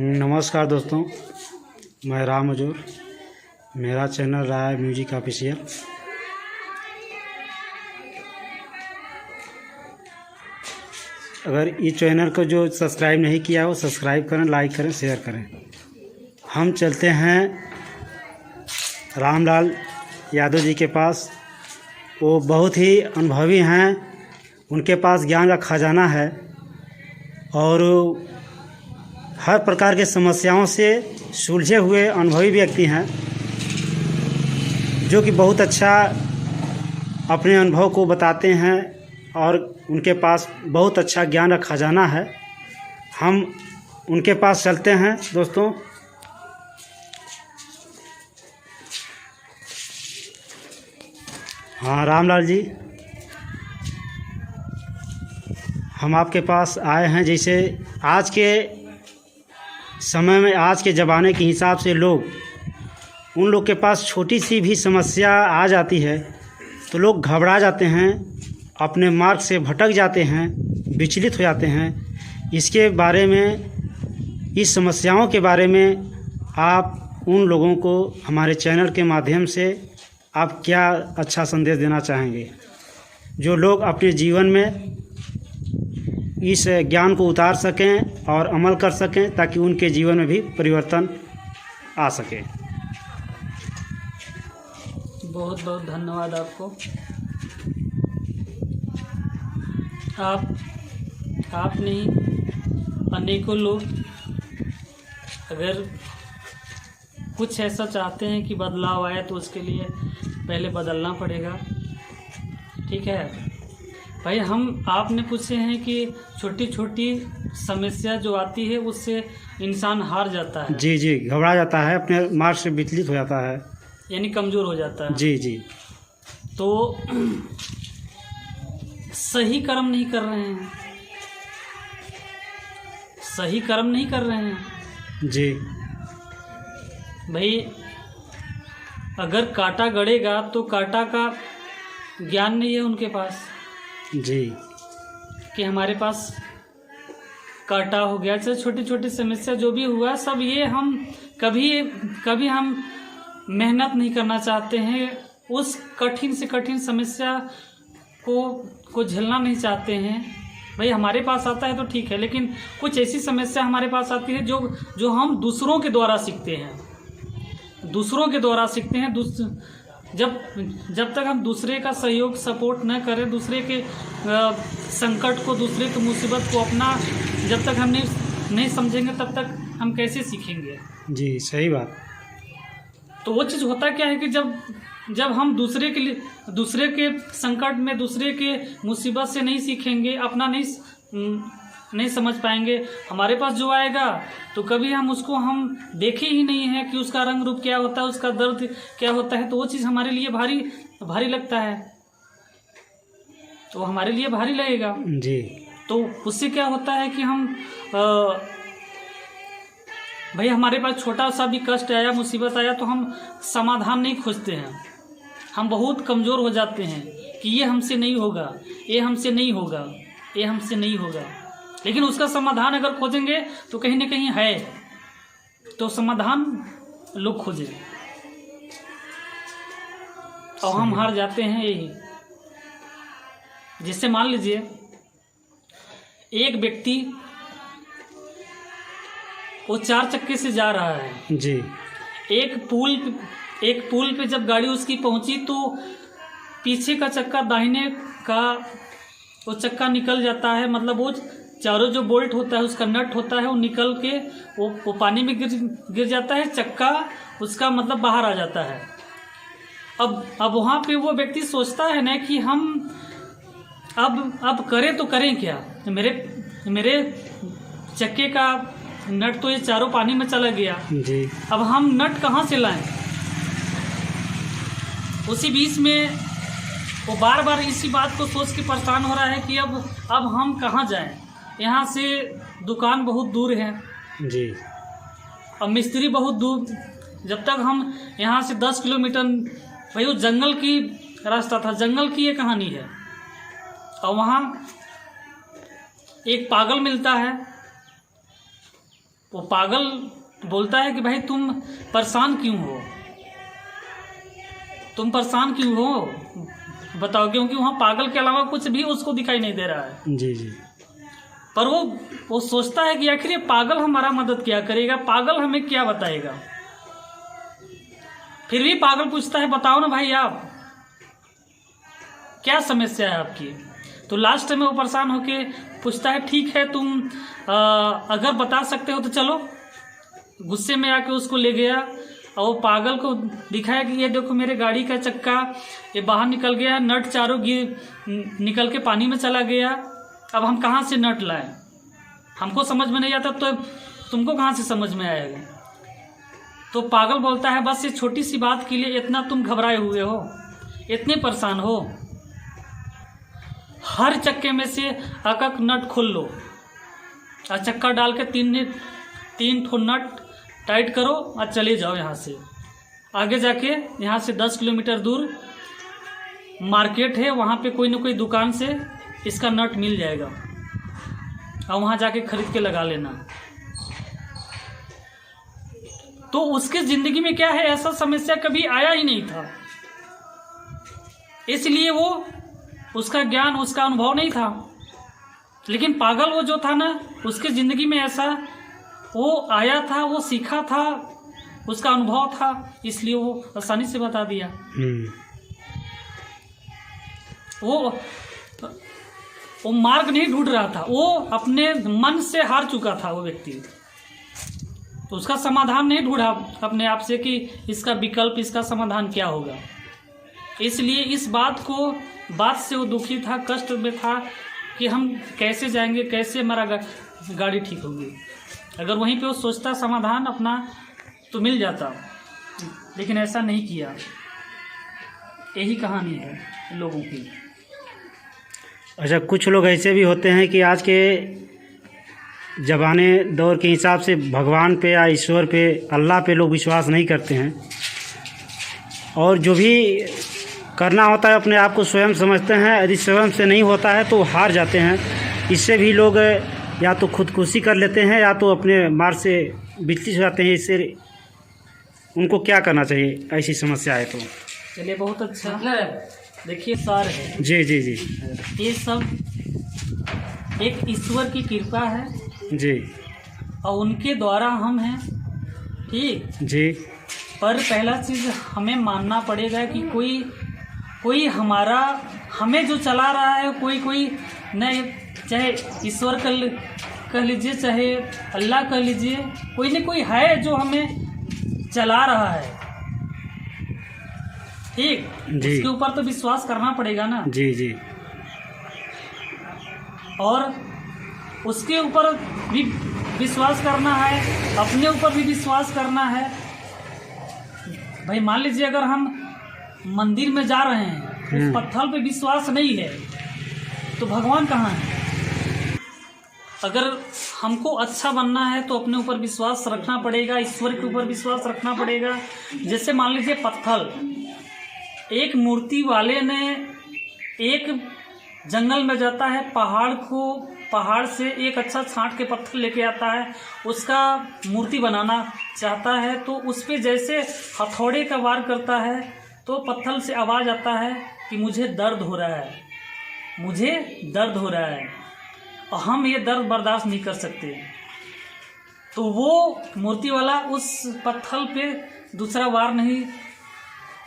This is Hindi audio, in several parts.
नमस्कार दोस्तों, मैं राम हजूर। मेरा चैनल रहा है म्यूजिक ऑफिशियल। अगर इस चैनल को जो सब्सक्राइब नहीं किया हो, सब्सक्राइब करें, लाइक करें, शेयर करें। हम चलते हैं रामलाल यादव जी के पास। वो बहुत ही अनुभवी हैं, उनके पास ज्ञान का खजाना है और हर प्रकार के समस्याओं से सुलझे हुए अनुभवी व्यक्ति हैं, जो कि बहुत अच्छा अपने अनुभव को बताते हैं और उनके पास बहुत अच्छा ज्ञान का खजाना है। हम उनके पास चलते हैं दोस्तों। हाँ रामलाल जी, हम आपके पास आए हैं। जैसे आज के समय में, आज के ज़माने के हिसाब से उन लोग के पास छोटी सी भी समस्या आ जाती है तो लोग घबरा जाते हैं, अपने मार्ग से भटक जाते हैं, विचलित हो जाते हैं। इसके बारे में, इस समस्याओं के बारे में आप उन लोगों को हमारे चैनल के माध्यम से आप क्या अच्छा संदेश देना चाहेंगे, जो लोग अपने जीवन में इस ज्ञान को उतार सकें और अमल कर सकें, ताकि उनके जीवन में भी परिवर्तन आ सके। बहुत बहुत धन्यवाद आपको। आप नहीं, अनेकों लोग अगर कुछ ऐसा चाहते हैं कि बदलाव आए तो उसके लिए पहले बदलना पड़ेगा। ठीक है भाई, हम आपने पूछे हैं कि छोटी छोटी समस्या जो आती है उससे इंसान हार जाता है। जी जी, घबरा जाता है, अपने मार्ग से विचलित हो जाता है, यानी कमज़ोर हो जाता है। जी जी। तो सही कर्म नहीं कर रहे हैं, सही कर्म नहीं कर रहे हैं जी भाई। अगर कांटा गड़ेगा तो कांटा का ज्ञान नहीं है उनके पास जी, कि हमारे पास कांटा हो गया। चाहे छोटी छोटी समस्या जो भी हुआ, सब ये हम कभी हम मेहनत नहीं करना चाहते हैं, उस कठिन से कठिन समस्या को झेलना नहीं चाहते हैं। भाई हमारे पास आता है तो ठीक है, लेकिन कुछ ऐसी समस्या हमारे पास आती है जो हम दूसरों के द्वारा सीखते हैं, जब तक हम दूसरे का सहयोग सपोर्ट न करें, दूसरे के संकट को, दूसरे की मुसीबत को अपना जब तक हम नहीं समझेंगे, तब तक हम कैसे सीखेंगे। जी सही बात। तो वो चीज़ होता क्या है कि जब हम दूसरे के संकट में, दूसरे के मुसीबत से नहीं सीखेंगे, अपना नहीं समझ पाएंगे, हमारे पास जो आएगा तो कभी हम उसको देखे ही नहीं है कि उसका रंग रूप क्या होता है, उसका दर्द क्या होता है। तो वो चीज़ हमारे लिए भारी लगता है, तो हमारे लिए भारी लगेगा जी। तो उससे क्या होता है कि हम भाई हमारे पास छोटा सा भी कष्ट आया, मुसीबत आया, तो हम समाधान नहीं खोजते हैं। हम बहुत कमज़ोर हो जाते हैं कि ये हमसे नहीं होगा, ये हमसे नहीं होगा, ये हमसे नहीं होगा। लेकिन उसका समाधान अगर खोजेंगे तो कहीं ना कहीं है, तो समाधान लोग खोजें और हम हार जाते हैं। यही जिससे मान लीजिए एक व्यक्ति वो 4 चक्के से जा रहा है जी। एक पुल पे जब गाड़ी उसकी पहुंची तो पीछे का चक्का, दाहिने का वो चक्का निकल जाता है। मतलब वो चारों जो बोल्ट होता है, उसका नट होता है, वो निकल के वो पानी में गिर जाता है, चक्का उसका मतलब बाहर आ जाता है। अब वहाँ पे वो व्यक्ति सोचता है ना कि हम अब करें तो करें क्या, मेरे चक्के का नट तो ये चारों पानी में चला गया जी। अब हम नट कहाँ से लाएं। उसी बीच में वो बार बार इसी बात को सोच के परेशान हो रहा है कि अब हम कहाँ जाएं, यहाँ से दुकान बहुत दूर है जी, और मिस्त्री बहुत दूर। जब तक हम यहाँ से 10 किलोमीटर, भाई वो जंगल की रास्ता था, जंगल की ये कहानी है। और वहाँ एक पागल मिलता है वो पागल बोलता है कि भाई तुम परेशान क्यों हो, तुम परेशान क्यों हो बताओ, क्योंकि वहाँ पागल के अलावा कुछ भी उसको दिखाई नहीं दे रहा है। जी जी। पर वो सोचता है कि आखिर ये पागल हमारा मदद क्या करेगा, पागल हमें क्या बताएगा। फिर भी पागल पूछता है बताओ ना भाई आप क्या समस्या है आपकी। तो लास्ट में वो परेशान होके पूछता है ठीक है तुम अगर बता सकते हो तो चलो। गुस्से में आके उसको ले गया और वो पागल को दिखाया कि ये देखो मेरे गाड़ी का चक्का ये बाहर निकल गया, नट चारों निकल के पानी में चला गया, अब हम कहाँ से नट लाएं, हमको समझ में नहीं आता तो तुमको कहाँ से समझ में आएगा। तो पागल बोलता है बस ये छोटी सी बात के लिए इतना तुम घबराए हुए हो, इतने परेशान हो, हर चक्के में से एक नट खोल लो और चक्का डाल के तीन ठो नट टाइट करो और चले जाओ यहाँ से। आगे जाके यहाँ से 10 किलोमीटर दूर मार्केट है, वहाँ पे कोई ना कोई दुकान से इसका नट मिल जाएगा और वहाँ जाके खरीद के लगा लेना। तो उसके ज़िंदगी में क्या है, ऐसा समस्या कभी आया ही नहीं था, इसलिए वो उसका ज्ञान उसका अनुभव नहीं था। लेकिन पागल वो जो था ना, उसके ज़िंदगी में ऐसा वो आया था, वो सीखा था, उसका अनुभव था, इसलिए वो आसानी से बता दिया। वो मार्ग नहीं ढूंढ रहा था, वो अपने मन से हार चुका था वो व्यक्ति। तो उसका समाधान नहीं ढूंढा अपने आप से कि इसका विकल्प, इसका समाधान क्या होगा। इसलिए इस बात से वो दुखी था, कष्ट में था कि हम कैसे जाएंगे, कैसे हमारा गाड़ी ठीक होगी। अगर वहीं पे वो सोचता समाधान अपना तो मिल जाता, लेकिन ऐसा नहीं किया। यही कहानी है लोगों की। अच्छा, कुछ लोग ऐसे भी होते हैं कि आज के ज़माने दौर के हिसाब से भगवान पे या ईश्वर पे, अल्लाह पे लोग विश्वास नहीं करते हैं और जो भी करना होता है अपने आप को स्वयं समझते हैं। यदि स्वयं से नहीं होता है तो हार जाते हैं। इससे भी लोग या तो खुदकुशी कर लेते हैं या तो अपने मार्ग से विचलित हो जाते हैं। इससे उनको क्या करना चाहिए ऐसी समस्या है तो? चलिए, बहुत अच्छा। देखिए सार है जी जी जी, ये सब एक ईश्वर की कृपा है जी, और उनके द्वारा हम हैं, ठीक जी। पर पहला चीज़ हमें मानना पड़ेगा कि कोई हमें जो चला रहा है, कोई न, चाहे ईश्वर कह लीजिए, चाहे अल्लाह कह लीजिए, कोई न कोई है जो हमें चला रहा है, ठीक। उसके ऊपर तो विश्वास करना पड़ेगा ना। जी जी। और उसके ऊपर भी विश्वास करना है, अपने ऊपर भी विश्वास करना है। भाई मान लीजिए अगर हम मंदिर में जा रहे हैं, उस पत्थर पे विश्वास नहीं है तो भगवान कहाँ है। अगर हमको अच्छा बनना है तो अपने ऊपर विश्वास रखना पड़ेगा, ईश्वर के ऊपर विश्वास रखना पड़ेगा। जैसे मान लीजिए पत्थर, एक मूर्ति वाले ने एक जंगल में जाता है, पहाड़ से एक अच्छा छांट के पत्थर लेके आता है, उसका मूर्ति बनाना चाहता है। तो उस पे जैसे हथौड़े का वार करता है तो पत्थर से आवाज़ आता है कि मुझे दर्द हो रहा है, मुझे दर्द हो रहा है, और हम ये दर्द बर्दाश्त नहीं कर सकते। तो वो मूर्ति वाला उस पत्थर पे दूसरा वार नहीं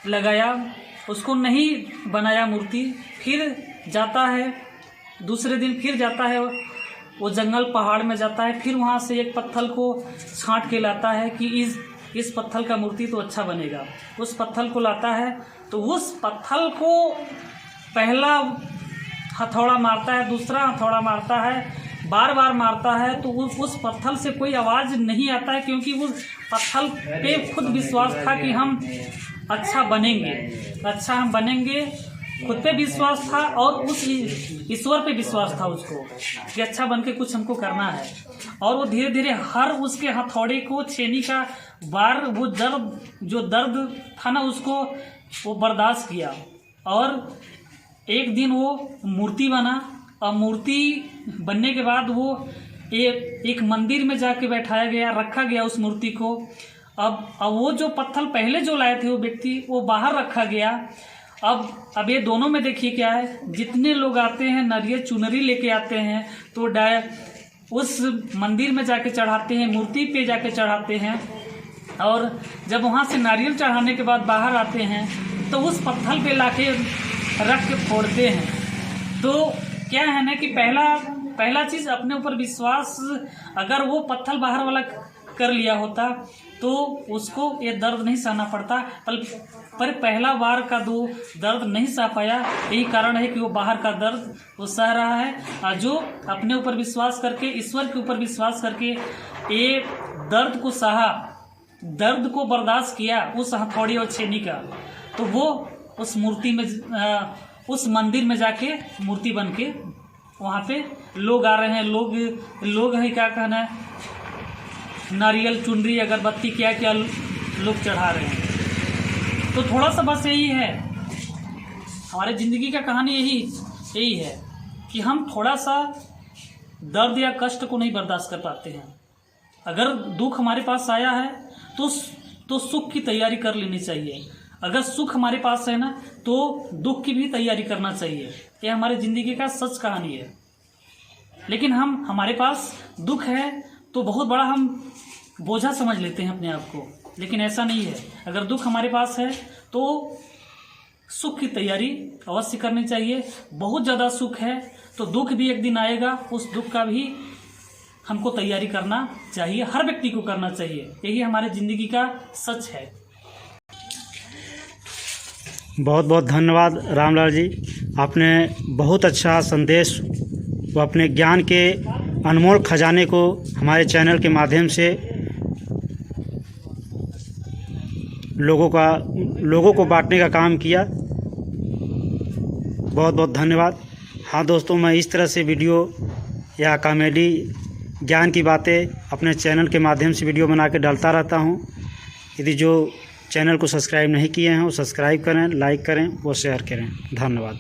लगाया, उसको नहीं बनाया मूर्ति। फिर जाता है, दूसरे दिन फिर जाता है, वो जंगल पहाड़ में जाता है, फिर वहाँ से एक पत्थर को छांट के लाता है कि इस पत्थर का मूर्ति तो अच्छा बनेगा। उस पत्थर को लाता है तो उस पत्थर को पहला हथौड़ा मारता है, दूसरा हथौड़ा मारता है, बार बार मारता है, तो उस पत्थर से कोई आवाज़ नहीं आता है, क्योंकि उस पत्थर पे खुद विश्वास था कि हम अच्छा बनेंगे, खुद पे विश्वास था और उस ईश्वर पे विश्वास था उसको कि अच्छा बन के कुछ हमको करना है। और वो धीरे धीरे हर उसके हथौड़े को, छेनी का बार, वो दर्द था ना, उसको वो बर्दाश्त किया। और एक दिन वो मूर्ति बना, और मूर्ति बनने के बाद वो एक मंदिर में जाके बैठाया गया, रखा गया उस मूर्ति को। अब वो जो पत्थर पहले जो लाए थे वो व्यक्ति, वो बाहर रखा गया। अब ये दोनों में देखिए क्या है, जितने लोग आते हैं नारियल चुनरी लेके आते हैं तो उस मंदिर में जाके चढ़ाते हैं, मूर्ति पे जाके चढ़ाते हैं, और जब वहाँ से नारियल चढ़ाने के बाद बाहर आते हैं तो उस पत्थर पे लाके रख के फोड़ते हैं। तो क्या है ना कि पहला चीज़ अपने ऊपर विश्वास, अगर वो पत्थर बाहर वाला कर लिया होता तो उसको ये दर्द नहीं सहना पड़ता, पर पहला बार का दर्द नहीं सह पाया। यही कारण है कि वो बाहर का दर्द वो सह रहा है। और जो अपने ऊपर विश्वास करके, ईश्वर के ऊपर विश्वास करके ये दर्द को सहा, दर्द को बर्दाश्त किया उस हथौड़ी और छेनी का, तो वो उस मूर्ति में, उस मंदिर में जाके मूर्ति बन के वहाँ पे लोग आ रहे हैं। लोग है, क्या कहना है, नारियल चुनरी अगरबत्ती क्या क्या लोग चढ़ा रहे हैं। तो थोड़ा सा बस यही है, हमारे ज़िंदगी का कहानी यही है कि हम थोड़ा सा दर्द या कष्ट को नहीं बर्दाश्त कर पाते हैं। अगर दुख हमारे पास आया है तो सुख की तैयारी कर लेनी चाहिए। अगर सुख हमारे पास है ना तो दुख की भी तैयारी करना चाहिए। ये हमारे ज़िंदगी का सच कहानी है। लेकिन हमारे पास दुख है तो बहुत बड़ा हम बोझा समझ लेते हैं अपने आप को, लेकिन ऐसा नहीं है। अगर दुख हमारे पास है तो सुख की तैयारी अवश्य करनी चाहिए। बहुत ज़्यादा सुख है तो दुख भी एक दिन आएगा, उस दुख का भी हमको तैयारी करना चाहिए, हर व्यक्ति को करना चाहिए। यही हमारे ज़िंदगी का सच है। बहुत बहुत धन्यवाद रामलाल जी, आपने बहुत अच्छा संदेश व अपने ज्ञान के अनमोल खजाने को हमारे चैनल के माध्यम से लोगों को बांटने का काम किया। बहुत बहुत धन्यवाद। हाँ दोस्तों, मैं इस तरह से वीडियो या कॉमेडी ज्ञान की बातें अपने चैनल के माध्यम से वीडियो बना के डालता रहता हूँ। यदि जो चैनल को सब्सक्राइब नहीं किए हैं वो सब्सक्राइब करें, लाइक करें, वो शेयर करें। धन्यवाद।